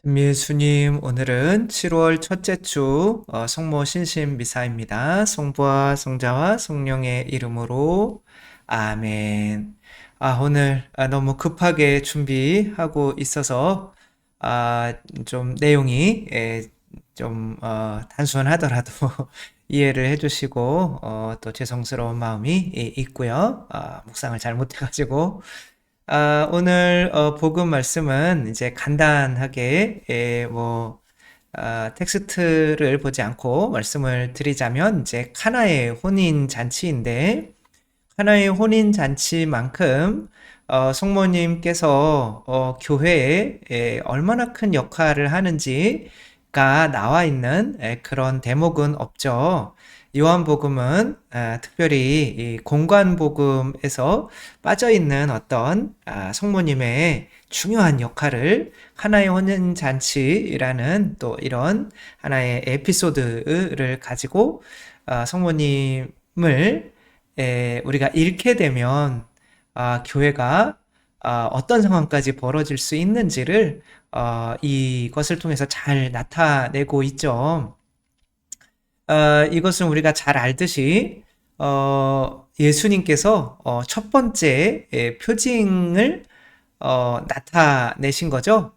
예수님, 오늘은 7월 첫째 주 성모 신신 미사입니다. 성부와 성자와 성령의 이름으로 아멘. 오늘 너무 급하게 준비하고 있어서 좀 내용이 좀 단순하더라도 이해를 해주시고 또 죄송스러운 마음이 있고요. 묵상을 잘못해가지고 오늘 복음 말씀은 이제 간단하게 텍스트를 보지 않고 말씀을 드리자면 이제 카나의 혼인 잔치인데 카나의 혼인 잔치만큼 성모님께서 교회에 얼마나 큰 역할을 하는지가 나와 있는 그런 대목은 없죠. 요한복음은 특별히 이 공관복음에서 빠져있는 어떤 성모님의 중요한 역할을 하나의 혼인잔치라는 또 이런 하나의 에피소드를 가지고 성모님을 우리가 잃게 되면 교회가 어떤 상황까지 벌어질 수 있는지를 이것을 통해서 잘 나타내고 있죠. 이것은 우리가 잘 알듯이 예수님께서 첫 번째 표징을 나타내신 거죠.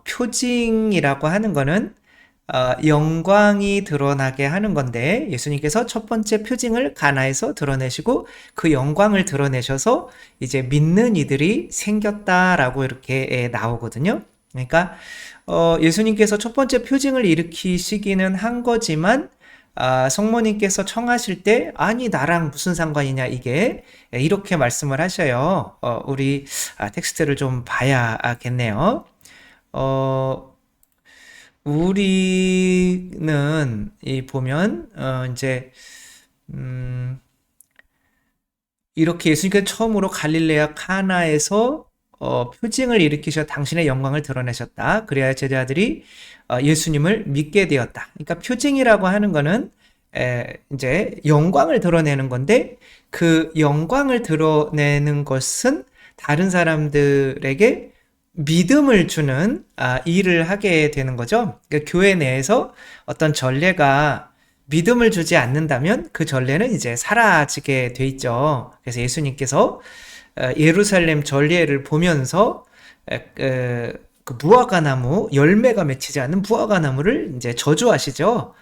표징이라고 하는 거는 영광이 드러나게 하는 건데 예수님께서 첫 번째 표징을 가나에서 드러내시고 그 영광을 드러내셔서 이제 믿는 이들이 생겼다라고 이렇게 나오거든요. 그러니까 예수님께서 첫 번째 표징을 일으키시기는 한 거지만 성모님께서 청하실 때 아니 나랑 무슨 상관이냐 이게 이렇게 말씀을 하셔요. 우리 텍스트를 좀 봐야겠네요. 우리는 이 보면 이제 이렇게 예수님께서 처음으로 갈릴레아 카나에서 표징을 일으키셔 당신의 영광을 드러내셨다. 그래야 제자들이 예수님을 믿게 되었다. 그러니까 표징이라고 하는 거는 이제 영광을 드러내는 건데 그 영광을 드러내는 것은 다른 사람들에게 믿음을 주는 일을 하게 되는 거죠. 그러니까 교회 내에서 어떤 전례가 믿음을 주지 않는다면 그 전례는 이제 사라지게 돼 있죠. 그래서 예수님께서 예루살렘 전례를 보면서 그 무화과 나무 열매가 맺히지 않는 무화과 나무를 이제 저주하시죠.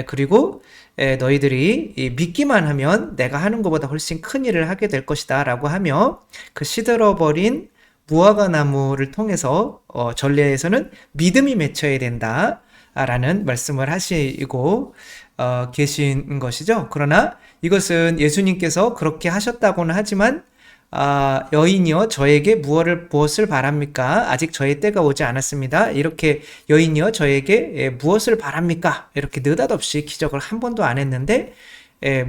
그리고 너희들이 믿기만 하면 내가 하는 것보다 훨씬 큰 일을 하게 될 것이다라고 하며 그 시들어버린 무화과 나무를 통해서 전례에서는 믿음이 맺혀야 된다라는 말씀을 하시고 계신 것이죠. 그러나 이것은 예수님께서 그렇게 하셨다고는 하지만 여인이여 저에게 무엇을 바랍니까? 아직 저의 때가 오지 않았습니다. 이렇게 여인이여 저에게 무엇을 바랍니까? 이렇게 느닷없이 기적을 한 번도 안 했는데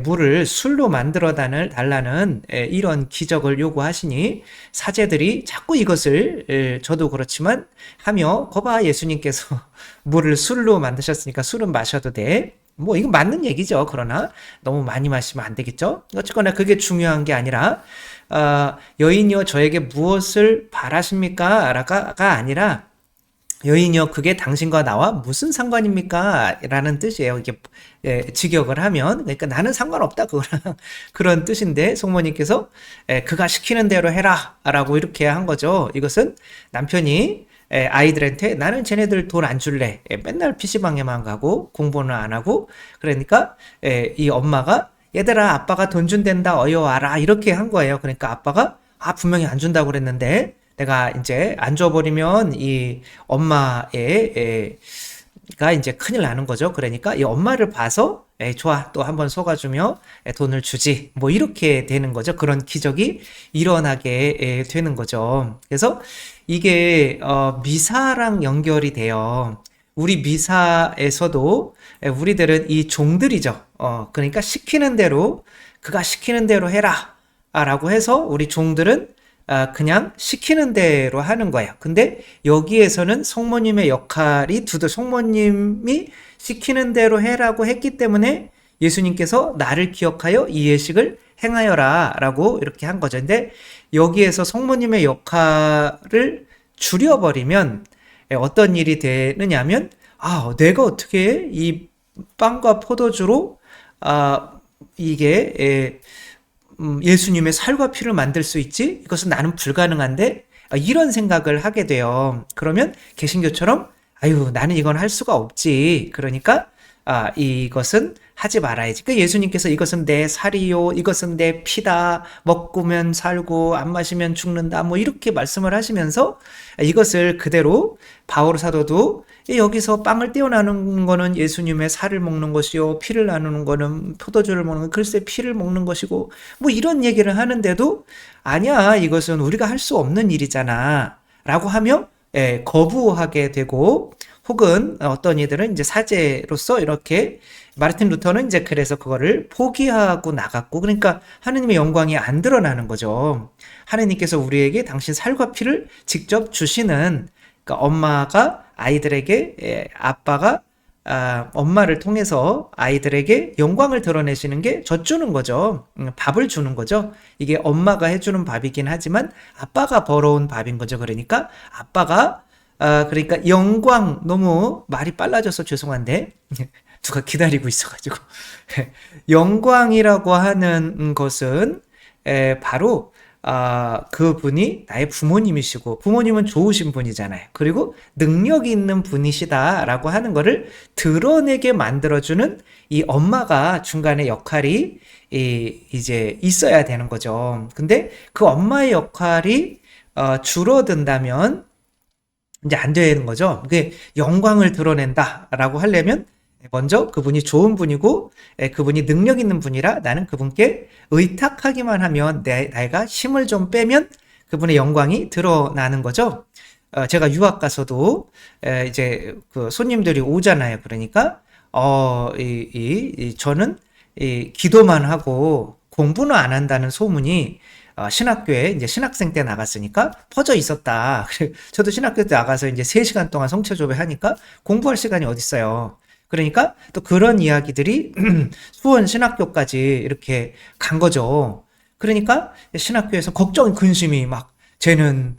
물을 술로 만들어 달라는 이런 기적을 요구하시니 사제들이 자꾸 이것을 저도 그렇지만 하며 거봐 예수님께서 물을 술로 만드셨으니까 술은 마셔도 돼. 뭐 이건 맞는 얘기죠. 그러나 너무 많이 마시면 안 되겠죠. 어쨌거나 그게 중요한 게 아니라 여인이여 저에게 무엇을 바라십니까? 라가 아니라 여인이여 그게 당신과 나와 무슨 상관입니까? 라는 뜻이에요. 이게 직역을 하면 그러니까 나는 상관없다 그거랑 그런 뜻인데 성모님께서 그가 시키는 대로 해라 라고 이렇게 한 거죠. 이것은 남편이 아이들한테 나는 쟤네들 돈 안 줄래. 맨날 PC방에만 가고 공부는 안 하고 그러니까 이 엄마가 얘들아 아빠가 돈 준댄다 어여 와라 이렇게 한 거예요. 그러니까 아빠가 분명히 안 준다고 그랬는데 내가 이제 안 줘버리면 이 엄마의 가 이제 큰일 나는 거죠. 그러니까 이 엄마를 봐서 좋아 또 한번 속아주며 돈을 주지 뭐 이렇게 되는 거죠. 그런 기적이 일어나게 되는 거죠. 그래서 이게 미사랑 연결이 돼요. 우리 미사에서도 우리들은 이 종들이죠. 그러니까 시키는 대로 그가 시키는 대로 해라 라고 해서 우리 종들은 그냥 시키는 대로 하는 거예요. 근데 여기에서는 성모님의 역할이 성모님이 시키는 대로 해라고 했기 때문에 예수님께서 나를 기억하여 이 예식을 행하여라 라고 이렇게 한 거죠. 근데 여기에서 성모님의 역할을 줄여버리면 어떤 일이 되느냐면, 내가 어떻게 이 빵과 포도주로, 아, 이게, 예수님의 살과 피를 만들 수 있지? 이것은 나는 불가능한데? 이런 생각을 하게 돼요. 그러면 개신교처럼, 아유, 나는 이건 할 수가 없지. 그러니까, 이것은 하지 말아야지. 그 예수님께서 이것은 내 살이요, 이것은 내 피다, 먹으면 살고, 안 마시면 죽는다, 뭐 이렇게 말씀을 하시면서 이것을 그대로 바울 사도도 여기서 빵을 떼어 나누는 거는 예수님의 살을 먹는 것이요, 피를 나누는 거는 포도주를 먹는 거, 글쎄 피를 먹는 것이고, 뭐 이런 얘기를 하는데도 아니야, 이것은 우리가 할 수 없는 일이잖아. 라고 하며 거부하게 되고, 혹은 어떤 이들은 이제 사제로서 이렇게 마르틴 루터는 이제 그래서 그거를 포기하고 나갔고, 그러니까 하느님의 영광이 안 드러나는 거죠. 하느님께서 우리에게 당신 살과 피를 직접 주시는, 그러니까 엄마가 아이들에게, 아빠가 엄마를 통해서 아이들에게 영광을 드러내시는 게 젖주는 거죠. 밥을 주는 거죠. 이게 엄마가 해주는 밥이긴 하지만 아빠가 벌어온 밥인 거죠. 그러니까 아빠가 그러니까 영광, 너무 말이 빨라져서 죄송한데 누가 기다리고 있어가지고 영광이라고 하는 것은 바로 그분이 나의 부모님이시고, 부모님은 좋으신 분이잖아요. 그리고 능력이 있는 분이시다라고 하는 거를 드러내게 만들어주는 이 엄마가 중간에 역할이 이제 있어야 되는 거죠. 근데 그 엄마의 역할이 줄어든다면 이제 안 되는 거죠. 그게 영광을 드러낸다라고 하려면 먼저 그분이 좋은 분이고 그분이 능력 있는 분이라 나는 그분께 의탁하기만 하면 내가 힘을 좀 빼면 그분의 영광이 드러나는 거죠. 제가 유학 가서도 이제 그 손님들이 오잖아요. 그러니까 저는 기도만 하고 공부는 안 한다는 소문이 신학교에 이제 신학생 때 나갔으니까 퍼져 있었다. 저도 신학교 때 나가서 이제 3시간 동안 성체조회 하니까 공부할 시간이 어딨어요. 그러니까 또 그런 이야기들이 수원 신학교까지 이렇게 간 거죠. 그러니까 신학교에서 걱정, 근심이 막, 쟤는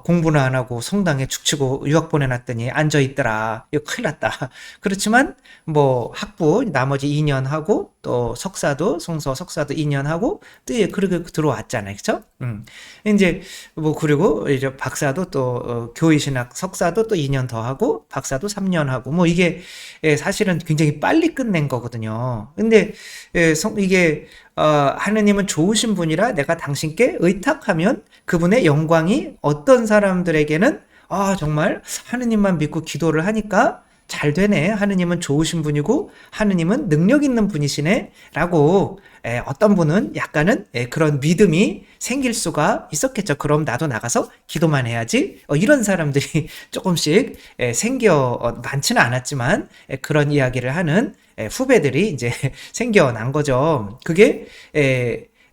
공부는 안 하고 성당에 죽치고 유학 보내놨더니 앉아 있더라. 이거 큰일 났다. 그렇지만 뭐 학부 나머지 2년 하고 또 석사도 성서 석사도 2년 하고 또 그렇게 들어왔잖아요. 그렇죠? 이제 뭐 그리고 이제 박사도 또 교회신학 석사도 또 2년 더 하고 박사도 3년 하고 뭐 이게 사실은 굉장히 빨리 끝낸 거거든요. 근데 이게 하느님은 좋으신 분이라 내가 당신께 의탁하면 그분의 영광이 어떤 사람들에게는 정말 하느님만 믿고 기도를 하니까 잘 되네. 하느님은 좋으신 분이고 하느님은 능력 있는 분이시네. 라고 어떤 분은 약간은 그런 믿음이 생길 수가 있었겠죠. 그럼 나도 나가서 기도만 해야지. 이런 사람들이 조금씩 많지는 않았지만 그런 이야기를 하는 후배들이 이제 생겨난 거죠. 그게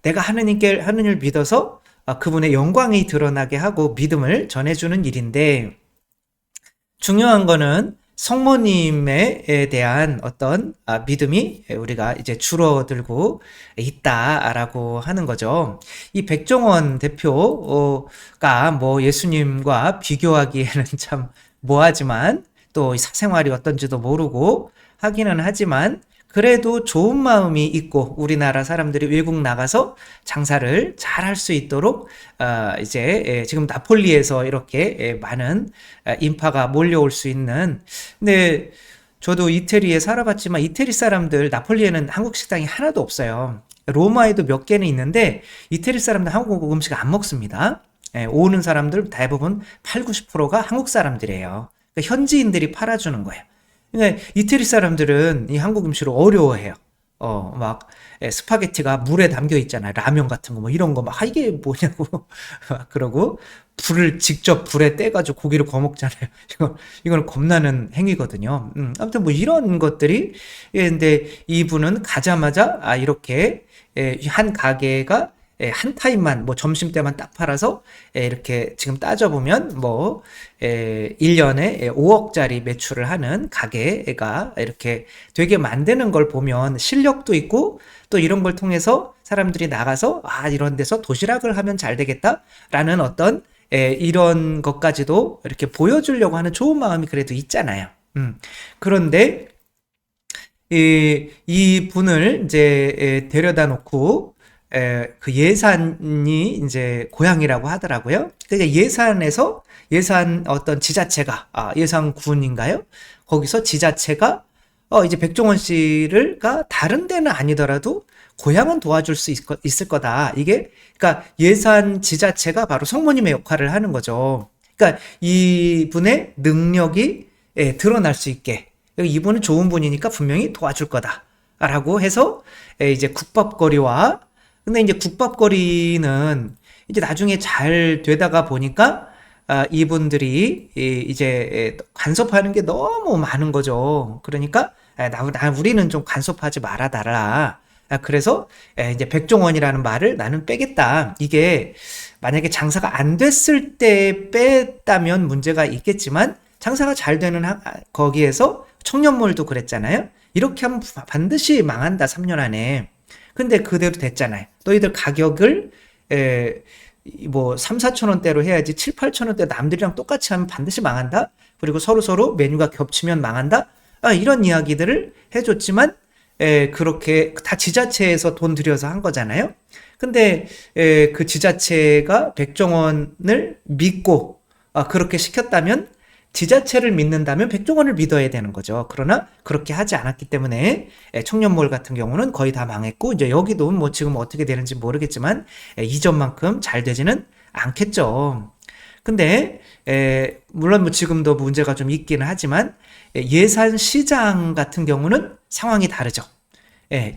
내가 하느님을 믿어서 그분의 영광이 드러나게 하고 믿음을 전해주는 일인데, 중요한 거는 성모님에 대한 어떤 믿음이 우리가 이제 줄어들고 있다라고 하는 거죠. 이 백종원 대표가 뭐 예수님과 비교하기에는 참 뭐하지만 또 사생활이 어떤지도 모르고 하기는 하지만 그래도 좋은 마음이 있고 우리나라 사람들이 외국 나가서 장사를 잘 할 수 있도록 이제 지금 나폴리에서 이렇게 많은 인파가 몰려올 수 있는. 근데 저도 이태리에 살아봤지만 이태리 사람들, 나폴리에는 한국 식당이 하나도 없어요. 로마에도 몇 개는 있는데 이태리 사람들 한국 음식 안 먹습니다. 오는 사람들 대부분 8, 90%가 한국 사람들이에요. 그러니까 현지인들이 팔아주는 거예요. 그러니까 이태리 사람들은 이 한국 음식을 어려워해요. 막 스파게티가 물에 담겨 있잖아요. 라면 같은 거 뭐 이런 거 막 이게 뭐냐고 그러고 직접 불에 떼가지고 고기를 구워 먹잖아요. 이거는 겁나는 행위거든요. 아무튼 뭐 이런 것들이 근데 이분은 가자마자 이렇게 한 가게가 한 타임만 뭐 점심때만 딱 팔아서 이렇게 지금 따져보면 뭐 1년에 5억짜리 매출을 하는 가게가 이렇게 되게 만드는 걸 보면 실력도 있고 또 이런 걸 통해서 사람들이 나가서 이런 데서 도시락을 하면 잘 되겠다라는 어떤 이런 것까지도 이렇게 보여주려고 하는 좋은 마음이 그래도 있잖아요. 그런데 이 분을 이제 데려다 놓고 그 예산이 이제 고향이라고 하더라고요. 그러니까 예산 어떤 지자체가 예산군인가요? 거기서 지자체가 이제 백종원 씨를가 다른 데는 아니더라도 고향은 도와줄 수 있을 거다. 이게 그러니까 예산 지자체가 바로 성모님의 역할을 하는 거죠. 그러니까 이분의 능력이 드러날 수 있게 이분은 좋은 분이니까 분명히 도와줄 거다라고 해서 이제 국밥거리와 근데 이제 국밥거리는 이제 나중에 잘 되다가 보니까 이분들이 이제 간섭하는 게 너무 많은 거죠. 그러니까 우리는 좀 간섭하지 말아달라. 그래서 이제 백종원이라는 말을 나는 빼겠다. 이게 만약에 장사가 안 됐을 때 뺐다면 문제가 있겠지만 장사가 잘 되는 거기에서 청년몰도 그랬잖아요. 이렇게 하면 반드시 망한다 3년 안에. 근데 그대로 됐잖아요. 너희들 가격을 뭐 3, 4천 원대로 해야지 7, 8천 원대 남들이랑 똑같이 하면 반드시 망한다. 그리고 서로 메뉴가 겹치면 망한다. 이런 이야기들을 해줬지만 그렇게 다 지자체에서 돈 들여서 한 거잖아요. 근데 그 지자체가 백종원을 믿고 그렇게 시켰다면 지자체를 믿는다면 백종원을 믿어야 되는 거죠. 그러나 그렇게 하지 않았기 때문에 청년몰 같은 경우는 거의 다 망했고 이제 여기도 뭐 지금 어떻게 되는지 모르겠지만 이전만큼 잘 되지는 않겠죠. 근데 물론 뭐 지금도 문제가 좀 있기는 하지만 예산시장 같은 경우는 상황이 다르죠.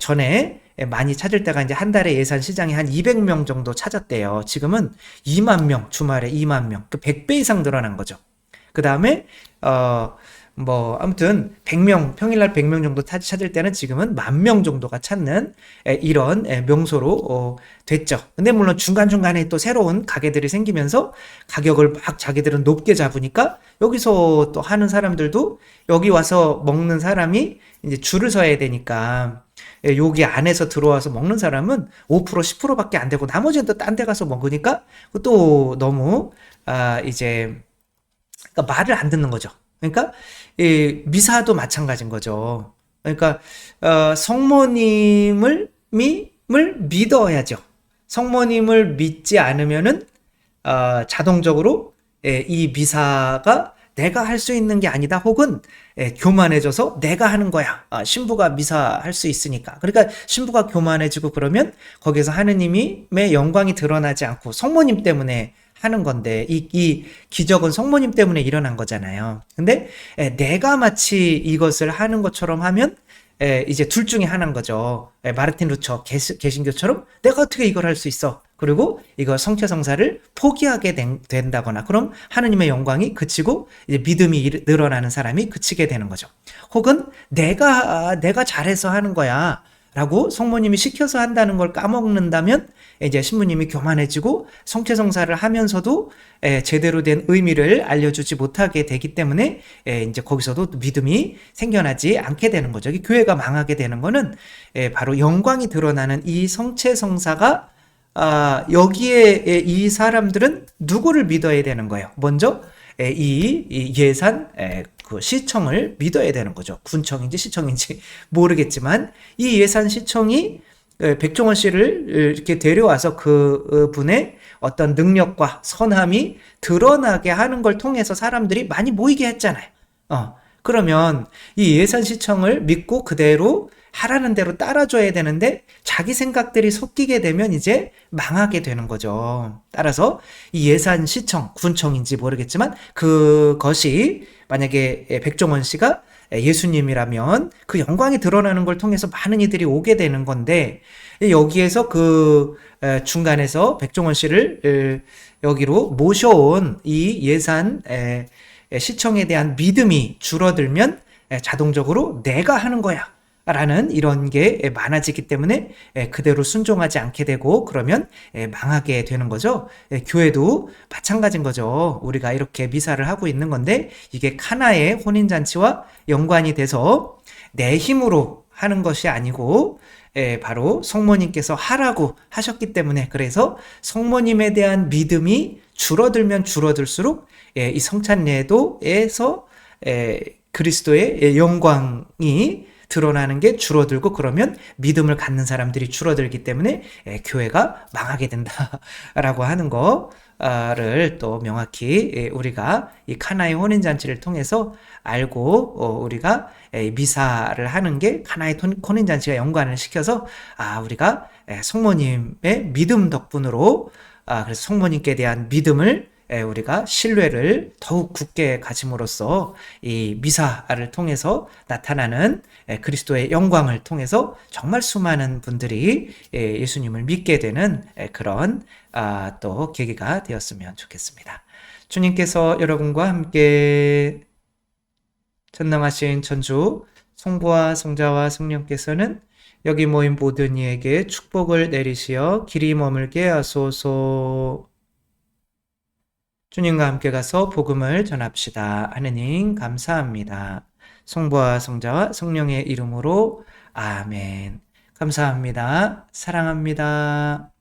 전에 많이 찾을 때가 이제 한 달에 예산시장이 한 200명 정도 찾았대요. 지금은 2만 명, 주말에 2만 명, 그 100배 이상 늘어난 거죠. 그 다음에 뭐 아무튼 100명 평일날 100명 정도 찾을 때는 지금은 10,000명 정도가 찾는 이런 명소로 됐죠. 근데 물론 중간중간에 또 새로운 가게들이 생기면서 가격을 막 자기들은 높게 잡으니까 여기서 또 하는 사람들도 여기 와서 먹는 사람이 이제 줄을 서야 되니까 여기 안에서 들어와서 먹는 사람은 5% 10%밖에 안 되고 나머지는 또 딴 데 가서 먹으니까 또 너무 이제 그러니까 말을 안 듣는 거죠. 그러니까 미사도 마찬가지인 거죠. 그러니까 성모님을 믿어야죠. 성모님을 믿지 않으면은 자동적으로 이 미사가 내가 할 수 있는 게 아니다. 혹은 교만해져서 내가 하는 거야. 신부가 미사 할 수 있으니까. 그러니까 신부가 교만해지고 그러면 거기서 하느님의 영광이 드러나지 않고 성모님 때문에 하는 건데 이 기적은 성모님 때문에 일어난 거잖아요. 근데 내가 마치 이것을 하는 것처럼 하면 이제 둘 중에 하나인 거죠. 마르틴 루터 개신교처럼 내가 어떻게 이걸 할 수 있어? 그리고 이거 성체성사를 포기하게 된다거나 그럼 하느님의 영광이 그치고 이제 믿음이 늘어나는 사람이 그치게 되는 거죠. 혹은 내가 잘해서 하는 거야 라고 성모님이 시켜서 한다는 걸 까먹는다면 이제 신부님이 교만해지고 성체성사를 하면서도 제대로 된 의미를 알려주지 못하게 되기 때문에 이제 거기서도 믿음이 생겨나지 않게 되는 거죠. 교회가 망하게 되는 거는 바로 영광이 드러나는 이 성체성사가 여기에 이 사람들은 누구를 믿어야 되는 거예요? 먼저 이 예산 그 시청을 믿어야 되는 거죠. 군청인지 시청인지 모르겠지만 이 예산 시청이 백종원 씨를 이렇게 데려와서 그 분의 어떤 능력과 선함이 드러나게 하는 걸 통해서 사람들이 많이 모이게 했잖아요. 그러면 이 예산 시청을 믿고 그대로 하라는 대로 따라줘야 되는데 자기 생각들이 섞이게 되면 이제 망하게 되는 거죠. 따라서 이 예산 시청, 군청인지 모르겠지만 그것이 만약에 백종원 씨가 예수님이라면 그 영광이 드러나는 걸 통해서 많은 이들이 오게 되는 건데 여기에서 그 중간에서 백종원 씨를 여기로 모셔온 이 예산 시청에 대한 믿음이 줄어들면 자동적으로 내가 하는 거야 라는 이런 게 많아지기 때문에 그대로 순종하지 않게 되고 그러면 망하게 되는 거죠. 교회도 마찬가지인 거죠. 우리가 이렇게 미사를 하고 있는 건데 이게 카나의 혼인잔치와 연관이 돼서 내 힘으로 하는 것이 아니고 바로 성모님께서 하라고 하셨기 때문에, 그래서 성모님에 대한 믿음이 줄어들면 줄어들수록 이 성찬례도에서 그리스도의 영광이 드러나는 게 줄어들고, 그러면 믿음을 갖는 사람들이 줄어들기 때문에 교회가 망하게 된다라고 하는 거를 또 명확히 우리가 이 카나의 혼인잔치를 통해서 알고, 우리가 미사를 하는 게 카나의 혼인잔치가 연관을 시켜서 우리가 성모님의 믿음 덕분으로, 그래서 성모님께 대한 믿음을, 우리가 신뢰를 더욱 굳게 가짐으로써 이 미사를 통해서 나타나는 그리스도의 영광을 통해서 정말 수많은 분들이 예수님을 믿게 되는 그런 또 계기가 되었으면 좋겠습니다. 주님께서 여러분과 함께 전능하신 천주 성부와 성자와 성령께서는 여기 모인 모든 이에게 축복을 내리시어 길이 머물게 하소서. 주님과 함께 가서 복음을 전합시다. 하느님 감사합니다. 성부와 성자와 성령의 이름으로 아멘. 감사합니다. 사랑합니다.